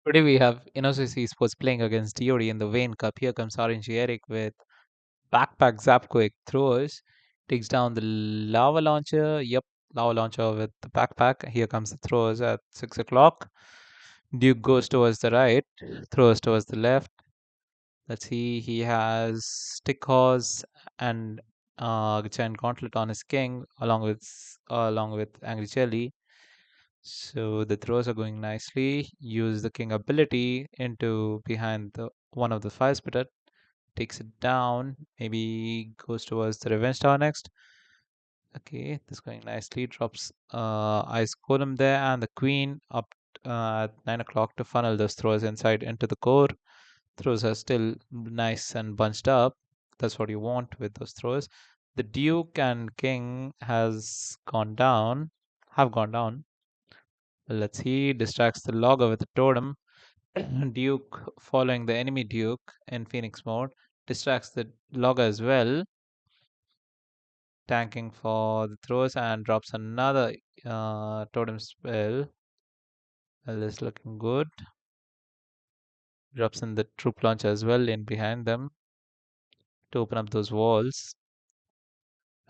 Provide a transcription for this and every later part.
Today we have ENOSIS Esports playing against DOD in the VANE Cup. Here comes Erik with backpack zap quick throws. Takes down the lava launcher. Yep, lava launcher with the backpack. Here comes the throws at 6 o'clock. Duke goes towards the right, throws towards the left. Let's see, he has stick horse and giant gauntlet on his king along with angry jelly. So the throws are going nicely. Use the king ability into behind the one of the fire spitter, takes it down. Maybe goes towards the revenge tower next. Okay, this going nicely. Drops ice golem there and the queen up at 9 o'clock to funnel those throws inside into the core. Throws are still nice and bunched up. That's what you want with those throws. The duke and king have gone down. Let's see, distracts the logger with a totem. Duke following the enemy Duke in Phoenix mode distracts the logger as well, tanking for the throws and drops another totem spell. Well, this looking good. Drops in the troop launcher as well in behind them to open up those walls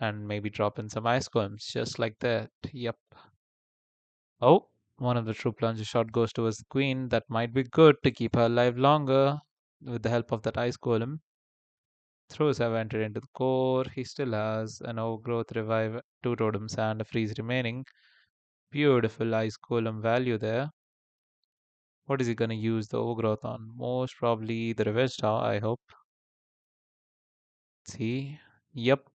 and maybe drop in some ice combs just like that. Yep. Oh, one of the troop launcher shot goes towards the queen. That might be good to keep her alive longer with the help of that ice golem. Throws have entered into the core. He still has an overgrowth revive, two totems, and a freeze remaining. Beautiful ice golem value there. What is he gonna use the overgrowth on? Most probably the revenge tower, I hope. Let's see. Yep.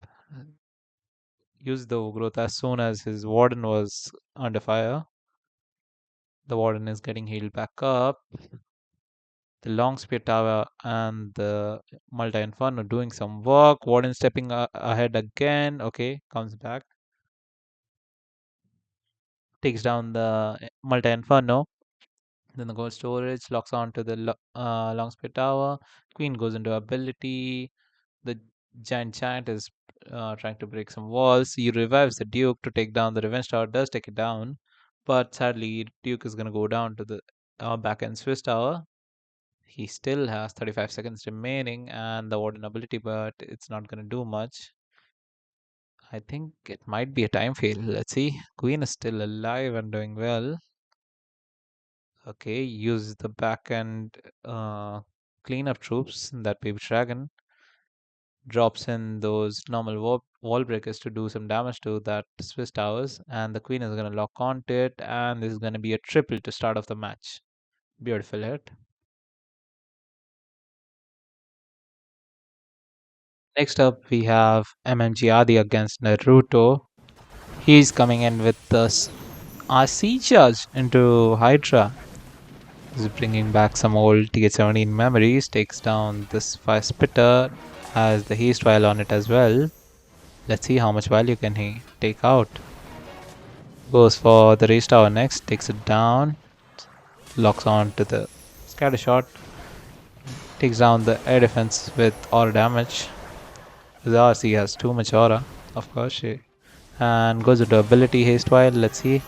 Use the overgrowth as soon as his warden was under fire. The warden is getting healed back up. The long spear tower and the multi inferno doing some work. Warden stepping ahead again. Okay, comes back. Takes down the multi inferno. Then the gold storage locks onto the long spear tower. Queen goes into ability. The giant is trying to break some walls. He revives the Duke to take down the revenge tower. Does take it down, but sadly Duke is gonna go down to the back end Swiss tower. He still has 35 seconds remaining and the warden ability, but it's not gonna do much. I think it might be a time fail. Let's see. Queen is still alive and doing well. Okay, use the back end cleanup troops. That baby dragon drops in those normal wall breakers to do some damage to that Swiss towers, and the queen is gonna lock onto it, and this is gonna be a triple to start off the match. Beautiful hit. Next up, we have MMG Addi against Naruto. He's coming in with the RC charge into Hydra. Is bringing back some old TH17 memories, takes down this fire spitter, has the haste vial on it as well. Let's see how much value can he take out. Goes for the race tower next, takes it down, locks on to the scatter shot, takes down the air defense with aura damage. The RC has too much aura, of course, and goes into ability haste vial. Let's see.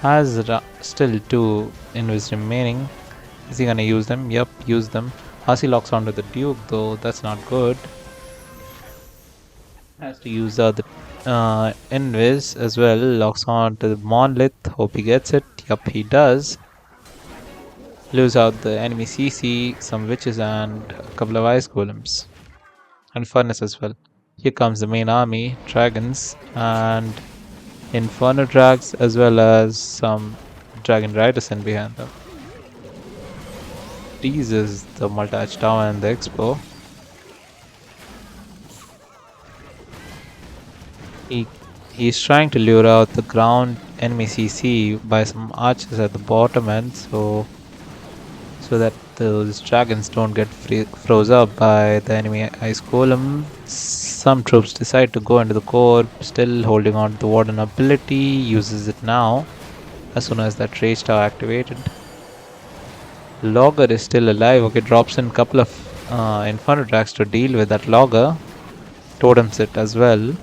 Has still two invis remaining. Is he gonna use them? Yep, use them. RC locks onto the Duke though, that's not good. Has to use the invis as well. Locks onto the monolith. Hope he gets it. Yep, he does. Lose out the enemy CC, some witches, and a couple of ice golems. And furnace as well. Here comes the main army, dragons, and inferno drags, as well as some dragon riders in behind them. These is the multi-edge tower and the expo. He's trying to lure out the ground enemy CC by some archers at the bottom end, so that those dragons don't get froze up by the enemy ice golem. Some troops decide to go into the core, still holding on to the warden ability, uses it now as soon as that rage tower activated. Logger is still alive. Okay, drops in a couple of inferno drags to deal with that logger. Totems it as well.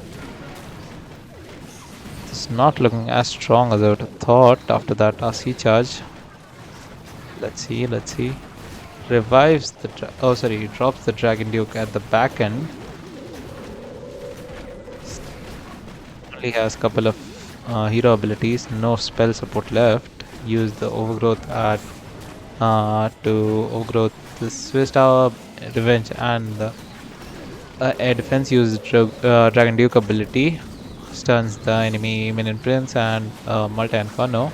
It's not looking as strong as I would have thought after that RC charge. Let's see. Revives the oh sorry, he drops the Dragon Duke at the back end. Only has couple of hero abilities, no spell support left. Use the overgrowth at to overgrowth the Swiss Tower, Revenge, and the air defense. Use Dragon Duke ability, stuns the enemy Minion Prince and Multi Inferno.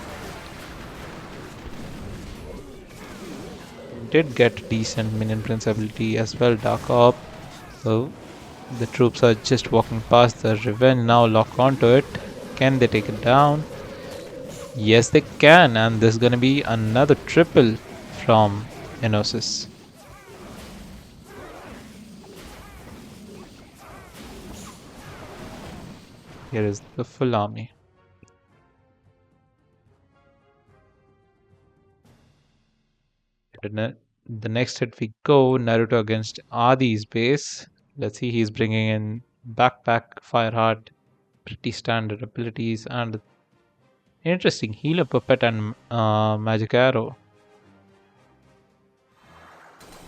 Did get decent Minion Prince ability as well. Dark Orb. So the troops are just walking past the Revenge, now lock onto it. Can they take it down? Yes, they can, and this is gonna be another triple from ENOSIS. Here is the full army. The next hit we go, Naruto against Addi's base. Let's see, he's bringing in Backpack, Fireheart, pretty standard abilities, and interesting Healer Puppet and Magic Arrow.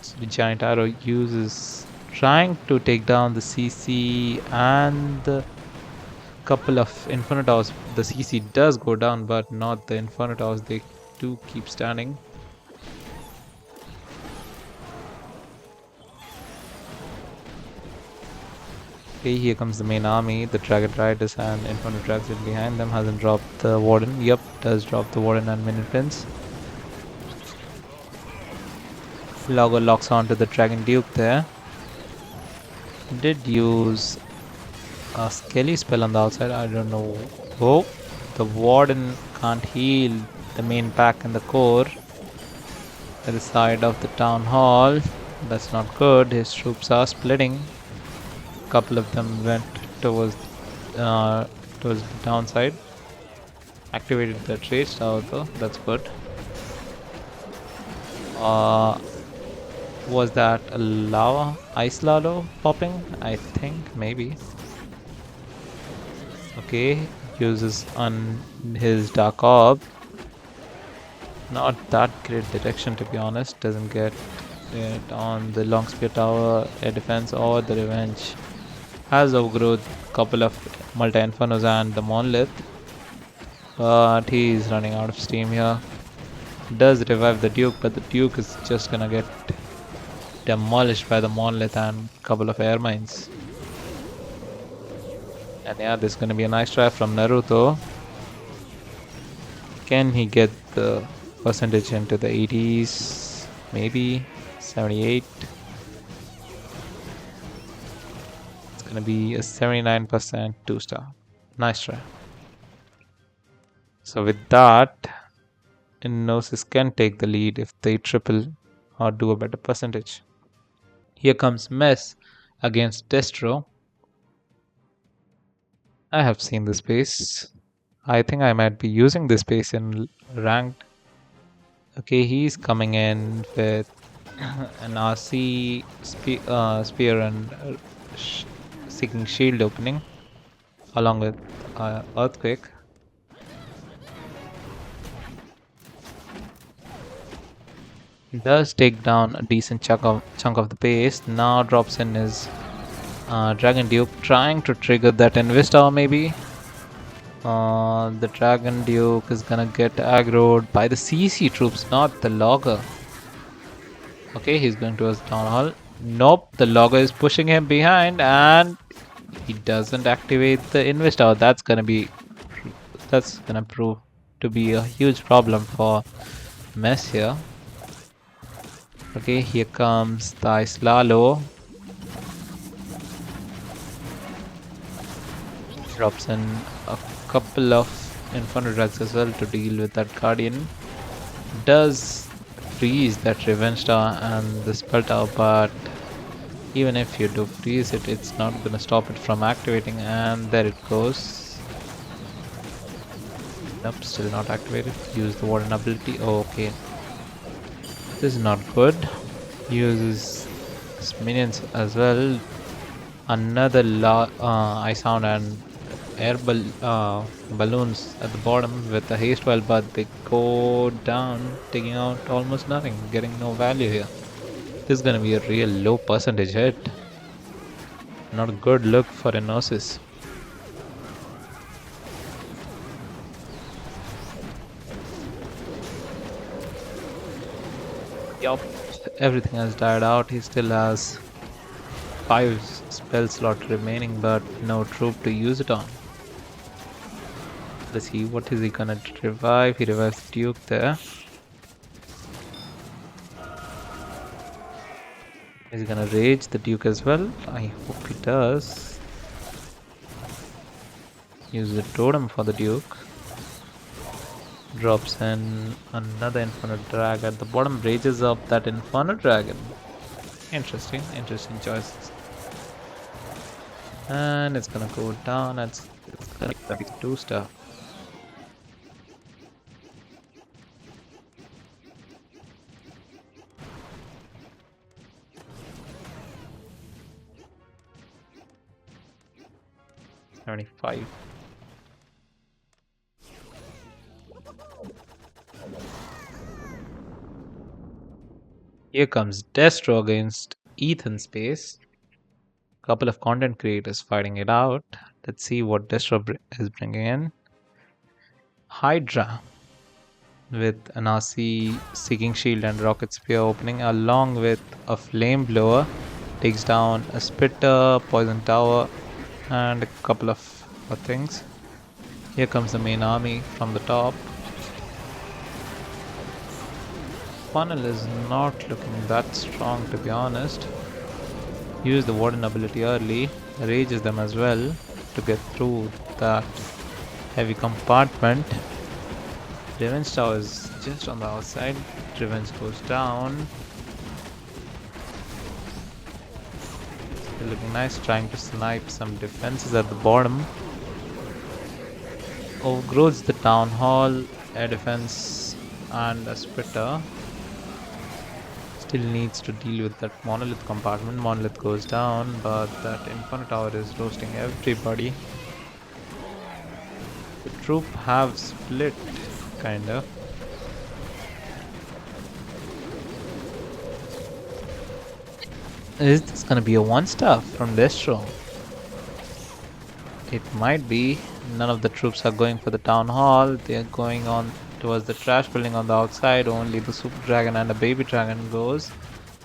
So the Giant Arrow uses trying to take down the CC and the couple of Inferno Towers. The CC does go down, but not the Inferno Towers. They do keep standing. Okay, here comes the main army. The Dragon Riders and Inferno Drags in behind them. Hasn't dropped the Warden. Yep, does drop the Warden and Minion Prince. Logger locks onto the Dragon Duke there. Did use a Skelly spell on the outside. I don't know. Oh, the Warden can't heal the main pack in the core. At the side of the Town Hall. That's not good. His troops are splitting. Couple of them went towards the downside. Activated the trade tower though. That's good. Was that a lava ice lalo popping? I think maybe. Okay, uses on his Dark Orb. Not that great detection to be honest. Doesn't get it on the Long Spear Tower, Air Defense, or the Revenge. Has overgrowth, couple of Multi Infernos and the Monolith, but he's running out of steam here. Does revive the Duke, but the Duke is just gonna get demolished by the Monolith and couple of air mines. And yeah, this is gonna be a nice try from Naruto. Can he get the percentage into the 80s? Maybe 78. Gonna be a 79% 2-star. Nice try. So with that, ENOSIS can take the lead if they triple or do a better percentage. Here comes Mess against Destro. I have seen this base. I think I might be using this base in ranked. Okay, he's coming in with an RC spear and seeking shield opening along with earthquake. Does take down a decent chunk of the base. Now drops in his Dragon Duke, trying to trigger that Investor maybe. The Dragon Duke is gonna get aggroed by the CC troops, not the Logger. Okay, he's going towards Town Hall. Nope, the Logger is pushing him behind and he doesn't activate the Investor. That's gonna prove to be a huge problem for Mess here. Okay, here comes the Ice Lalo. Drops in a couple of Inferno Drags as well to deal with that Guardian. Does freeze that Revenge Tower and the Spell Tower, but even if you do freeze it, it's not gonna stop it from activating, and there it goes. Nope, still not activated. Use the Warden ability. Oh, okay. This is not good. Uses his minions as well. Another Ice Hound and balloons at the bottom with a haste well, but they go down, taking out almost nothing, getting no value here. This is gonna be a real low percentage hit. Not a good look for ENOSIS. Yup, everything has died out. He still has 5 spell slots remaining, but no troop to use it on. Let's see, what is he gonna revive? He revives Duke there. Is he gonna rage the Duke as well? I hope he does. Use the totem for the Duke. Drops in another Inferno Drag at the bottom, rages up that Inferno Dragon. Interesting choices. And it's gonna go down. It's gonna be 2-star. $75. Here comes Destro against Ethan Space. Couple of content creators fighting it out. Let's see what Destro is bringing in. Hydra with an RC Seeking Shield and Rocket Spear opening, along with a Flame Blower. Takes down a Spitter, Poison Tower, and a couple of things. Here comes the main army from the top. Funnel is not looking that strong, to be honest. Use the Warden ability early, rages them as well to get through that heavy compartment. Revenge Tower is just on the outside. Revenge goes down. Still looking nice, trying to snipe some defenses at the bottom. Overgrowths the Town Hall, Air Defense, and a Spitter. Still needs to deal with that Monolith compartment. Monolith goes down, but that Inferno Tower is roasting everybody. The troop have split, kinda. Is this gonna be a 1-star from Destro? It might be. None of the troops are going for the Town Hall. They are going on towards the trash building on the outside. Only the Super Dragon and a Baby Dragon goes,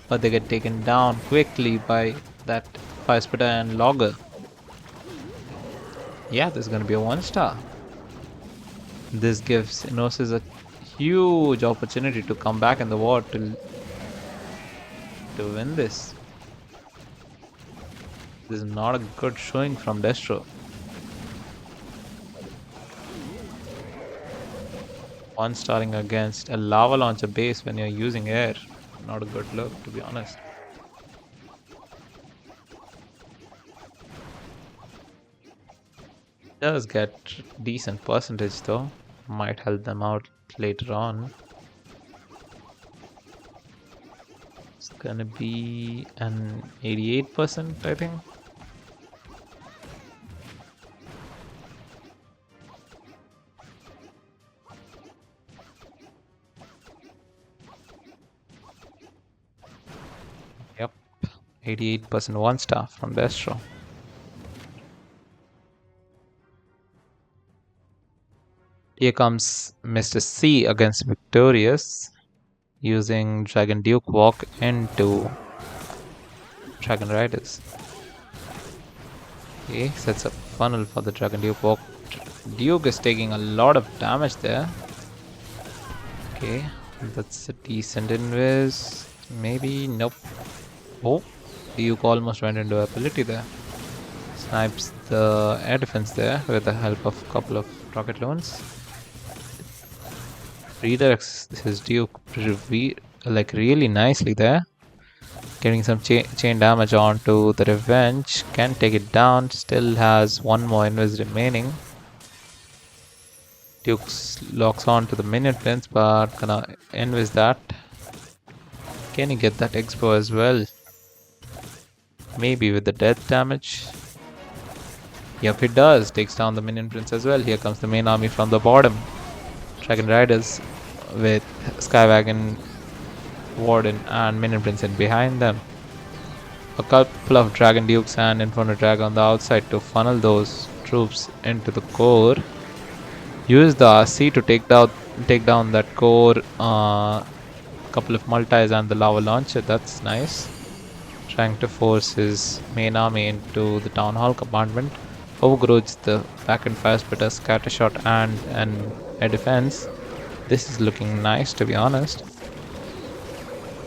but they get taken down quickly by that Fire Spitter and Logger. Yeah, this is gonna be a 1-star. This gives ENOSIS a huge opportunity to come back in the war to win this. This is not a good showing from Destro. 1-starring against a lava launcher base when you're using air. Not a good look, to be honest. Does get decent percentage though. Might help them out later on. It's gonna be an 88%, I think. Yep, 88% 1-star from Destro. Here comes Mr. C against Victorious, using Dragon Duke Walk into Dragon Riders. Okay, sets up funnel for the Dragon Duke Walk. Duke is taking a lot of damage there. Okay, that's a decent invis. Maybe, nope. Oh, Duke almost went into ability there. Snipes the air defense there with the help of a couple of rocket launches. Redirects his Duke like really nicely there. Getting some chain damage onto the Revenge. Can take it down. Still has one more invis remaining. Duke locks on to the minion prince, but gonna invis that. Can he get that expo as well? Maybe with the death damage. Yep, it does. Takes down the minion prince as well. Here comes the main army from the bottom. Dragon Riders with Skywagon, Warden, and minion prince in behind them. A couple of Dragon Dukes and Inferno Drag on the outside to funnel those troops into the core. Use the RC to take down that core. Couple of multis and the lava launcher. That's nice. Trying to force his main army into the town hall compartment. Overgrowth the back and fire splitter, scatter shot, and a defense. This is looking nice, to be honest.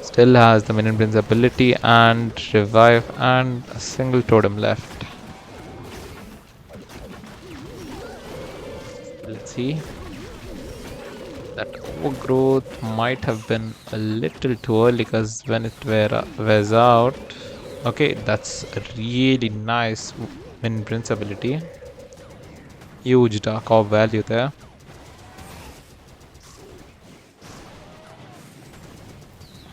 Still has the minion prince ability and revive and a single totem left. Let's see. That overgrowth might have been a little too early because when it wears out. Okay, that's a really nice minion prince ability. Huge dark orb value there.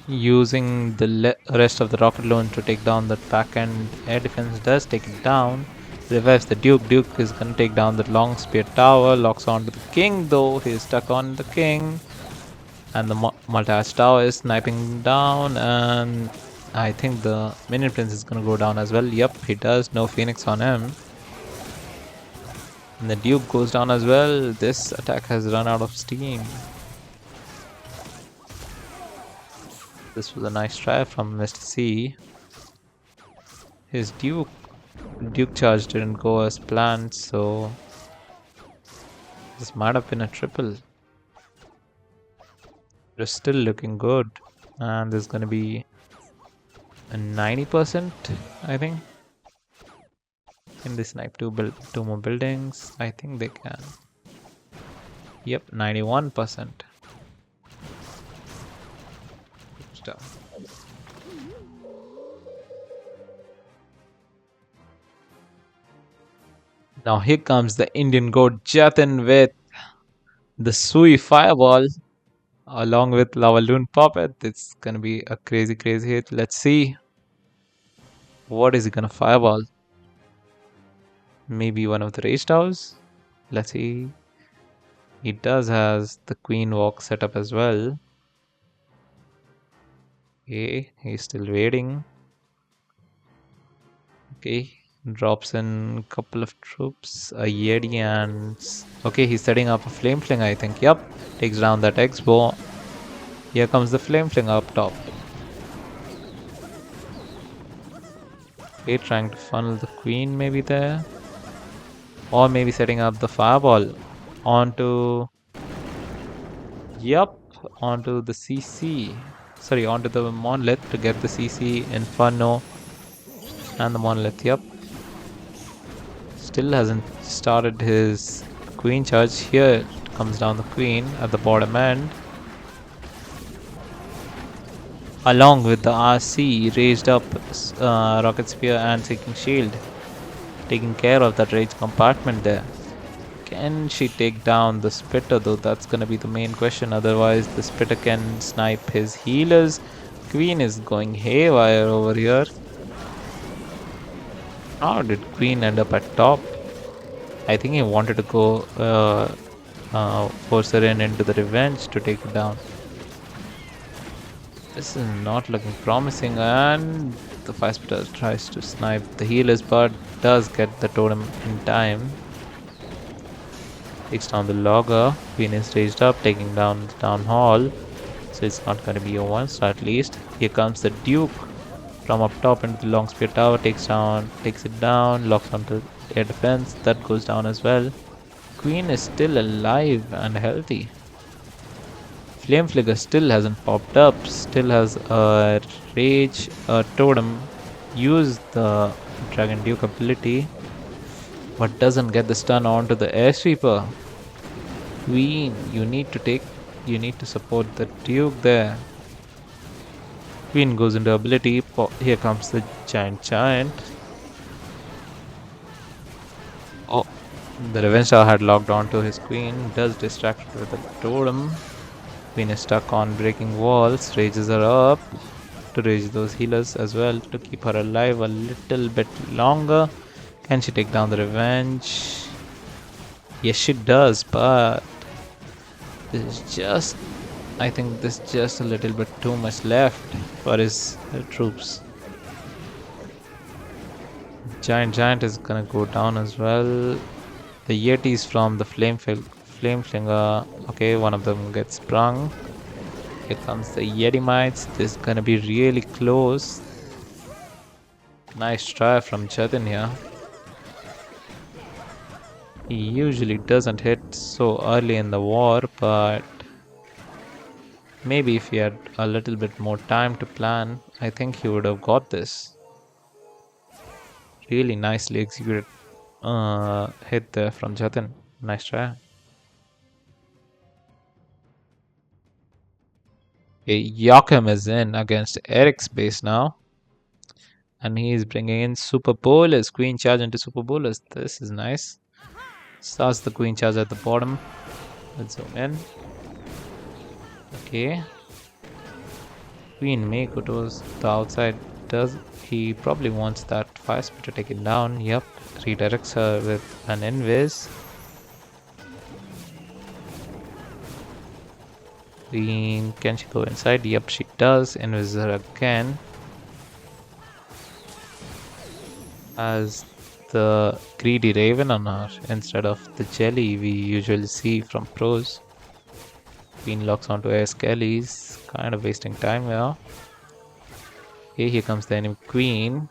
Using the rest of the rocket launch to take down the back end air defense does take it down. Revives the Duke. Duke is gonna take down the long spear tower. Locks onto the king though. He's stuck on the king. And the multi-arch tower is sniping down, and I think the minion prince is gonna go down as well. Yep, he does. No phoenix on him. And the Duke goes down as well. This attack has run out of steam. This was a nice try from Mr. C. His Duke charge didn't go as planned, so this might have been a triple. It's still looking good, and there's gonna be a 90%, I think. Can they snipe two more buildings? I think they can. Yep, 91%. Good stuff. Now here comes the Indian goat Jatin with the Sui Fireball along with Lava Loon Puppet. It's gonna be a crazy hit. Let's see. What is he gonna fireball? Maybe one of the rage towers? Let's see. He does has the Queen Walk set up as well. Okay, he's still waiting. Okay, drops in a couple of troops, a Yeti, and okay, he's setting up a flame fling, I think. Yep, takes down that X-bow. Here comes the flame fling up top. Okay, trying to funnel the queen maybe there, or maybe setting up the fireball onto. Yep, onto the CC. Sorry, onto the monolith to get the CC Inferno and the monolith. Yep. Still hasn't started his queen charge. Here comes down the queen at the bottom end. Along with the RC raised up rocket spear and seeking shield. Taking care of that rage compartment there. Can she take down the spitter though? That's gonna be the main question. Otherwise the spitter can snipe his healers. Queen is going haywire over here. How did Queen end up at top? I think he wanted to go force her into the revenge to take it down. This is not looking promising, and the fire spitter tries to snipe the healers but does get the totem in time. Takes down the logger. Queen is raised up, taking down the town hall. So it's not going to be a 1-star at least. Here comes the Duke from up top into the long spear tower. Takes it down, locks onto air defense. That goes down as well. Queen is still alive and healthy. Flame Flicker still hasn't popped up. Still has a rage totem. Use the Dragon Duke ability, but doesn't get the stun onto the air sweeper. Queen, you need to support the Duke there. Queen goes into ability. Here comes the giant. Oh, the Revenge Tower had locked onto his queen. Does distract her with a totem. Queen is stuck on breaking walls. Rages her up to rage those healers as well to keep her alive a little bit longer. Can she take down the revenge? Yes, she does, but this is just, I think there's just a little bit too much left for his troops. Giant is gonna go down as well. The Yetis from the flame flinger. Okay, one of them gets sprung. Here comes the Yeti mites. This is gonna be really close. Nice try from Jatin here. He usually doesn't hit so early in the war, but maybe if he had a little bit more time to plan, I think he would have got this. Really nicely executed hit there from Jatin. Nice try. Okay, Jochem is in against Erik's base now. And he is bringing in Super Bowlers. Queen charge into Super Bowlers. This is nice. Starts the Queen charge at the bottom. Let's zoom in. Okay. Queen may go towards the outside. Does he probably wants that fire speed to take it down? Yep. Redirects her with an invis. Queen, can she go inside? Yep, she does. Invis her again. As the greedy raven on her instead of the jelly we usually see from pros. Queen locks onto air skellies, kind of wasting time here. Okay, here comes the enemy queen.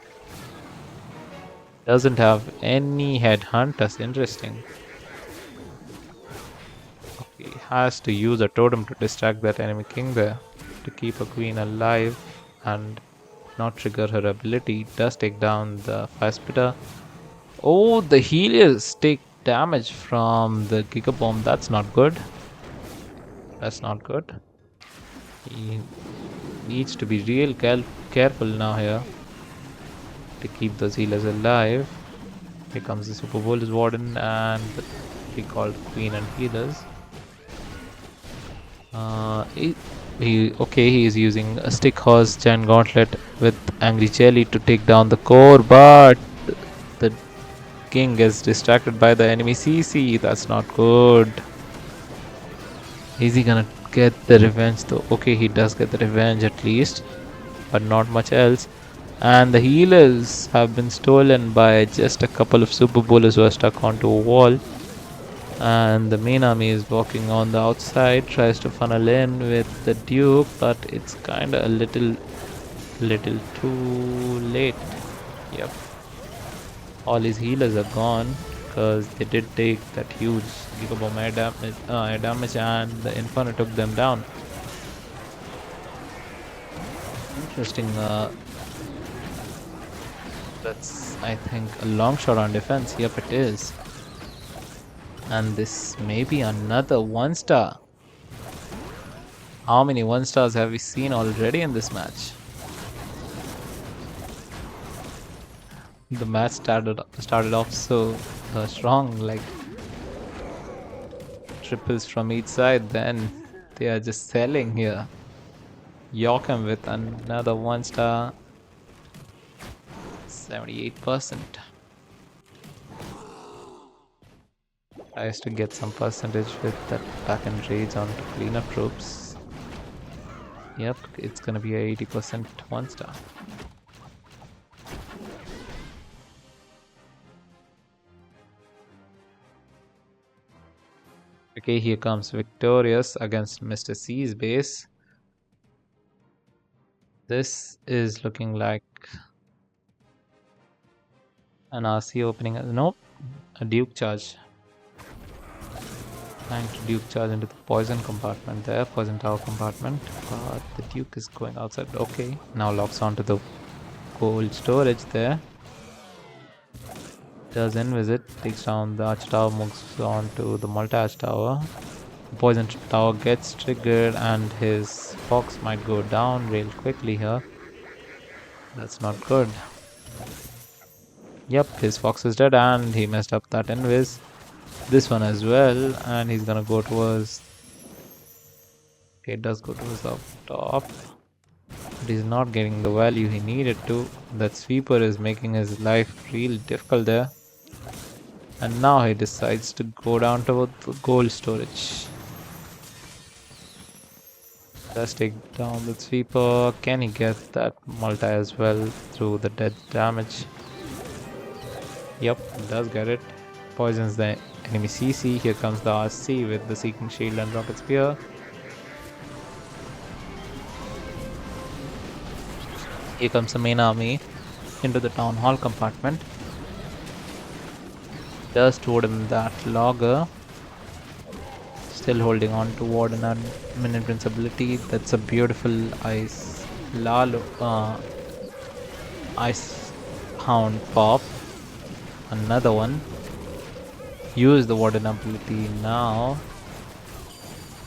Doesn't have any headhunters, interesting. Okay, has to use a totem to distract that enemy king there to keep a queen alive and not trigger her ability. Does take down the fire spitter. Oh, the healers take damage from the Giga Bomb. That's not good. That's not good. He needs to be real careful now here to keep those healers alive. Here comes the Super Bowlers Warden and the called Queen and Healers. He is using a Stick Horse Giant Gauntlet with Angry Jelly to take down the core, but the king gets distracted by the enemy CC. That's not good. Is he gonna get the revenge though? Okay, he does get the revenge at least, but not much else. And the healers have been stolen by just a couple of Super Bowlers who are stuck onto a wall. And the main army is walking on the outside, tries to funnel in with the Duke, but it's kinda a little too late. Yep. All his healers are gone because they did take that huge Gigabomb air damage and the Inferno took them down. Interesting. That's, I think, a long shot on defense. Yep, it is. And this may be another 1-star. How many 1-stars have we seen already in this match? The match started off so strong, like triples from each side, then they are just selling here. Jochem with another 1-star, 78%. Tries to get some percentage with that back and rage onto cleanup troops. Yep, it's gonna be a 80% 1-star. Okay, here comes Victorious against Mr. C's base. This is looking like an RC opening. Nope, a Duke charge. Trying to Duke charge into the poison compartment there, poison tower compartment. But the Duke is going outside. Okay, now locks onto the cold storage there. Does invisit, takes down the arch tower, moves on to the multi-arch tower. The poison tower gets triggered and his fox might go down real quickly here. That's not good. Yep, his fox is dead and he messed up that invis. This one as well, and he's gonna go towards... Okay, it does go towards the top. But he's not getting the value he needed to. That sweeper is making his life real difficult there. And now he decides to go down to the gold storage. Does take down the sweeper. Can he get that multi as well through the dead damage? Yep, does get it. Poisons the enemy CC. Here comes the RC with the Seeking Shield and Rocket Spear. Here comes the main army into the town hall compartment. Does toward him that logger. Still holding on to Warden and Min Invincibility. That's a beautiful ice ice hound pop. Another one. Use the Warden ability now.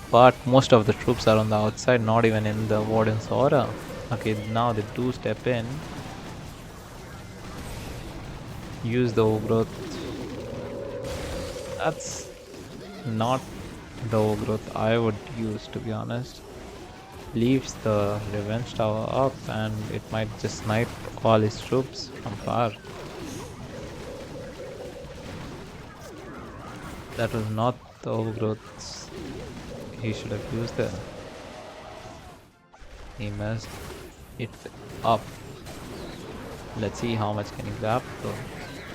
But most of the troops are on the outside, not even in the Warden's aura. Okay, now they do step in. Use the overgrowth. That's not the overgrowth I would use, to be honest. Leaves the revenge tower up and it might just snipe all his troops from far. That was not the overgrowth he should have used there. He messed it up. Let's see how much can he grab though.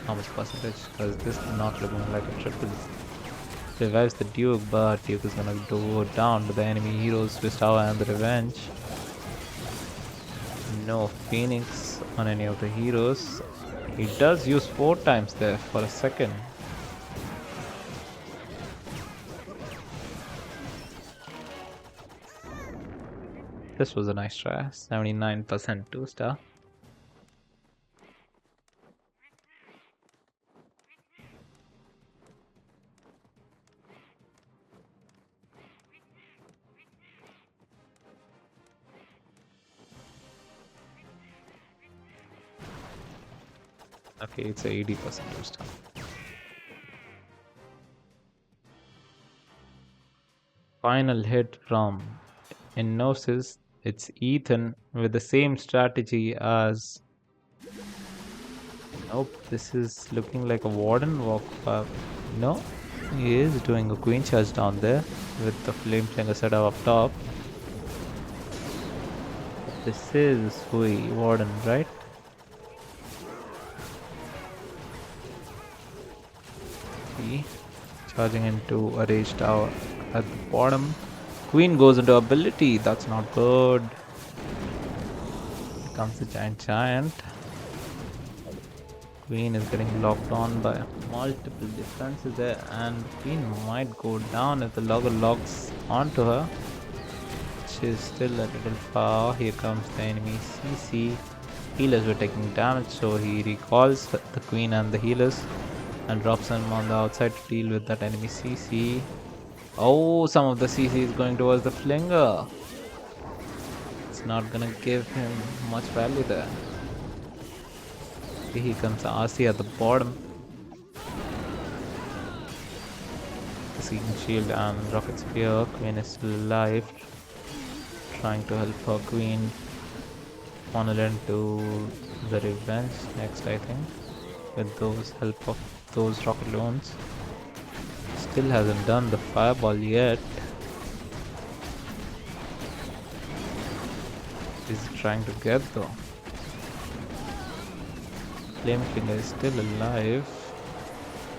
How much percentage, because this is not looking like a triple. Revives the Duke, but Duke is gonna go down to the enemy heroes, Swiss Tower and the Revenge. No Phoenix on any of the heroes. He does use 4 times there for a second. This was a nice try. 79% 2-star. Okay, it's a 80% 2-star. Final hit from ENOSIS. It's Ethan with the same strategy as... Nope, this is looking like a Warden walk up. No, he is doing a Queen charge down there with the Flame Flinger setup up top. This is Sui Warden, right? Charging into a rage tower at the bottom. Queen goes into ability. That's not good. Here comes the giant. Queen is getting locked on by multiple defenses there, and Queen might go down if the logger locks onto her. She's still a little far. Here comes the enemy CC. Healers were taking damage, so he recalls the Queen and the healers and drops them on the outside to deal with that enemy CC. Oh, some of the CC is going towards the flinger. It's not gonna give him much value there. Here comes the RC at the bottom. The Seeking Shield and Rocket Spear. Queen is still alive. Trying to help her Queen funnel into the Revenge next, I think. With those help of those rocket loans. Still hasn't done the fireball yet. He's trying to get though. Flame Finger is still alive.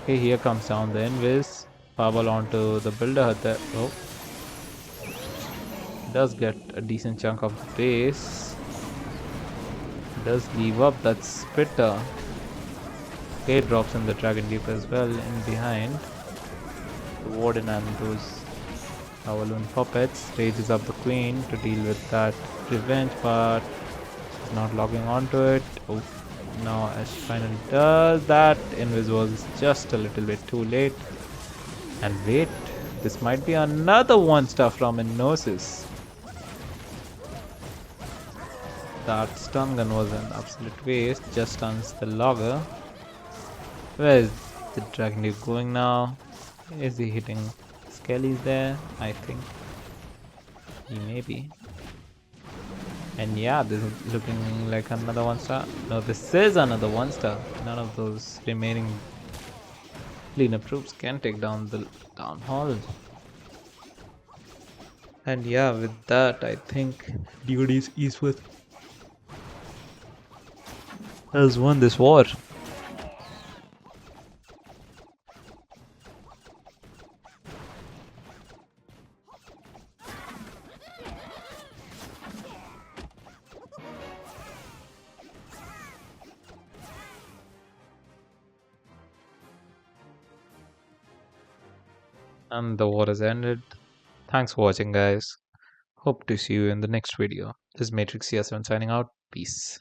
Okay, here comes down the invis. Fireball onto the builder there. Oh. Does get a decent chunk of the base. Does leave up that spitter. Okay, drops in the Dragon Deep as well in behind. The Warden and those Balloon puppets rages up the Queen to deal with that revenge, but she's not logging onto it. Oh, now as she finally does that, Invis was just a little bit too late. And wait, this might be another 1-star from ENOSIS. That stun gun was an absolute waste, just stuns the logger. Where is the Dragon Deep going now? Is he hitting Skellies there? I think he may be. And yeah, this is looking like another 1-star. No, this is another 1-star. None of those remaining Cleanup troops can take down the town hall. And yeah, with that, I think DoD's Eastwood has won this war. And the war has ended. Thanks for watching, guys. Hope to see you in the next video. This is Matrix CS7 signing out. Peace.